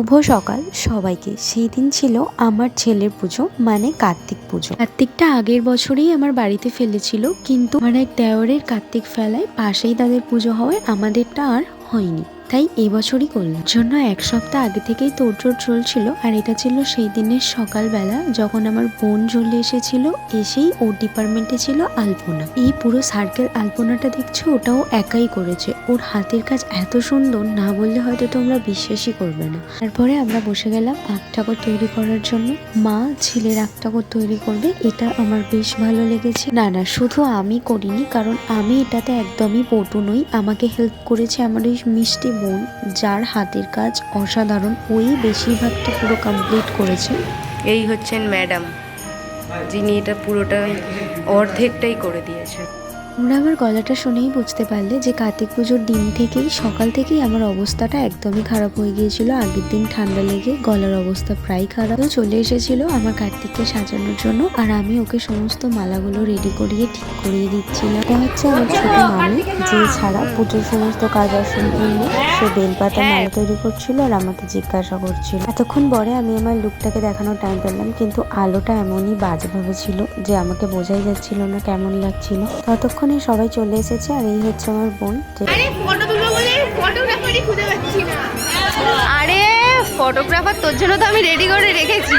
শুভ সকাল সবাইকে। সেই দিন ছিল আমার ছেলের পুজো, মানে কার্তিক পুজো। কার্তিকটা আগের বছরেই আমার বাড়িতে ফেলেছিল, কিন্তু আমার এক দেওরের কার্তিক ফেলায় পাশেই তাদের পুজো হওয়ায় আমাদেরটা আর হয়নি, তাই এবছরই করলাম। জন্য এক সপ্তাহ আগে থেকেই তোড়জোড় চলছিল। আর এটা ছিল সেই দিনের সকালবেলা, যখন আমার বোন চলে এসেছিল। এসেই ওর ডিপার্টমেন্টে ছিল আলপনা। এই পুরো সার্কেল আলপনাটা দেখছো, ওটাও একাই করেছে। ওর হাতের কাজ এত সুন্দর, না বললে হয়তো তোমরা বিশ্বাসই করবে না। তারপরে আমরা বসে গেলাম আখ ঠাকুর তৈরি করার জন্য। মা ছেলের আখ ঠাকুর তৈরি করবে, এটা আমার বেশ ভালো লেগেছে। না, শুধু আমি করিনি, কারণ আমি এটাতে একদমই পটু নই। আমাকে হেল্প করেছে আমার ওই মিষ্টি বোন, যার হাতের কাজ অসাধারণ। ওই বেশিরভাগটা পুরো কমপ্লিট করেছে। এই হচ্ছেন ম্যাডাম, যিনি এটা পুরোটাই অর্ধেকটাই করে দিয়েছেন। তোমরা আমার গলাটা শুনেই বুঝতে পারলে যে কার্তিক পুজোর দিন থেকেই, সকাল থেকেই আমার অবস্থাটা একদমই খারাপ হয়ে গিয়েছিল। আগের দিন ঠান্ডা লেগে গলার অবস্থা প্রায় খারাপ। চলে এসেছিল আমার কার্তিককে সাজানোর জন্য, আর আমি ওকে সমস্ত মালাগুলো রেডি করিয়ে ঠিক করিয়ে দিচ্ছিলাম। এটা হচ্ছে আমার ছোট মামি, যে ছাড়া পুজোর সমস্ত কাজ অসম্পূর্ণ। সে বেলপাতা মালা তৈরি করছিল আর আমাকে জিজ্ঞাসা করছিল। এতক্ষণ পরে আমি আমার লুকটাকে দেখানোর টাইম পেলাম, কিন্তু আলোটা এমনই বাজেভাবে ছিল যে আমাকে বোঝাই যাচ্ছিল না কেমন লাগছিল। ততক্ষণে সবাই চলে এসেছে। আর এই হচ্ছে আমার বোন। আরে ফটোগ্রাফার তোর জন্য তো আমি রেডি করে রেখেছি।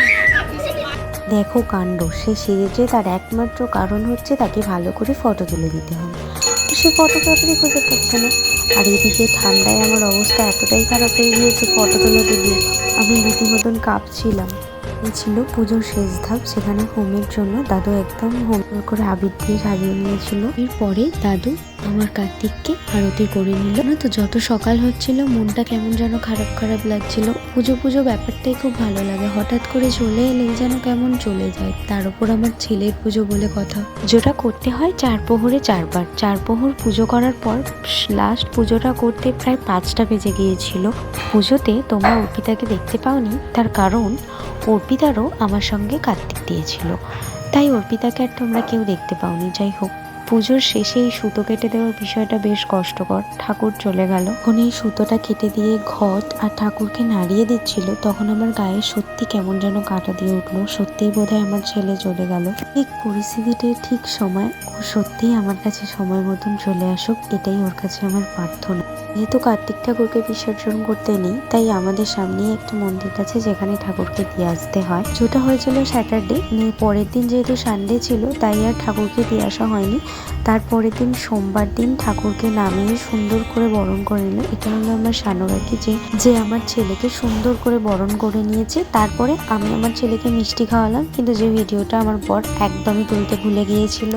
দেখো কাণ্ড, সে সেজেছে তার একমাত্র কারণ হচ্ছে তাকে ভালো করে ফটো তুলে দিতে হবে। তো সে ফটোগ্রাফারই খুঁজে পাচ্ছে না। আর এদিকে ঠান্ডায় আমার অবস্থা এতটাই খারাপ হয়ে গিয়েছে, ফটো তুলে দিয়ে আমি রীতিমতন কাঁপছিলাম। ছিল পুজোর শেষ ধাপ, সেখানে হোমের জন্য দাদু একদম হোম করে আবির দিয়ে সাজিয়ে নিয়েছিল। এরপরে দাদু আমার কার্তিককে আরতি করে নিল। তো যত সকাল হচ্ছিল মনটা কেমন যেন খারাপ খারাপ লাগছিল। পুজো ব্যাপারটাই খুব ভালো লাগে, হঠাৎ করে চলে এলেই যেন কেমন চলে যায়। তার উপর আমার ছেলের পুজো বলে কথা। পুজোটা করতে হয় 4 প্রহরে 4 বার। 4 প্রহর পুজো করার পর লাস্ট পুজোটা করতে প্রায় 5টা বেজে গিয়েছিল। পুজোতে তোমরা অর্পিতাকে দেখতে পাওনি, তার কারণ অর্পিতারও আমার সঙ্গে কার্তিক দিয়েছিল, তাই অর্পিতাকে আর তোমরা কেউ দেখতে পাওনি। যাই হোক, পুজোর শেষে এই সুতো কেটে দেওয়ার বিষয়টা বেশ কষ্টকর। ঠাকুর চলে গেল, যখন এই সুতোটা কেটে দিয়ে ঘট আর ঠাকুরকে নাড়িয়ে দিচ্ছিল, তখন আমার গায়ে সত্যি কেমন যেন কাঁটা দিয়ে উঠলো। সত্যিই বোধহয় আমার ছেলে চলে গেল। ঠিক পরিস্থিতিটির ঠিক সময় ও সত্যিই আমার কাছে সময় মতন চলে আসুক, এটাই ওর কাছে আমার প্রার্থনা। যেহেতু কার্তিক ঠাকুরকে বিসর্জন করতে নেই, তাই আমাদের সামনেই একটা মন্দির আছে যেখানে ঠাকুরকে দিয়ে আসতে হয়। যেটা হয়েছিল স্যাটারডে, পরের দিন যেহেতু সানডে ছিল, তাই আর ঠাকুরকে দিয়ে আসা হয়নি। তারপরের দিন সোমবার দিন ঠাকুরকে নামিয়ে সুন্দর করে বরণ করে নিল। এটা হলো আমার সানুরাকি, যে আমার ছেলেকে সুন্দর করে বরণ করে নিয়েছে। তারপরে আমি আমার ছেলেকে মিষ্টি খাওয়ালাম, কিন্তু যে ভিডিওটা আমার বর একদমই তুলতে ভুলে গিয়েছিল।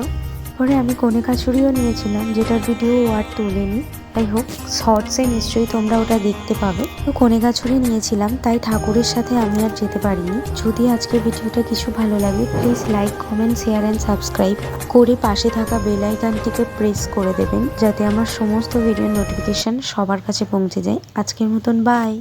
পরে আমি কনে কাছুরিও নিয়েছিলাম, যেটার ভিডিও আর তোলেনি। যাই হোক, শর্টসে নিশ্চয়ই তোমরা ওটা দেখতে পাবে। তো কনে কাছুরি নিয়েছিলাম, তাই ঠাকুরের সাথে আমি আর যেতে পারিনি। যদি আজকের ভিডিওটা কিছু ভালো লাগে, please like, comment, share and subscribe করে পাশে থাকা বেল আইকনটিকে প্রেস করে দেবেন, যাতে আমার সমস্ত ভিডিওর নোটিফিকেশন সবার কাছে পৌঁছে যায়। আজকের মতন বাই।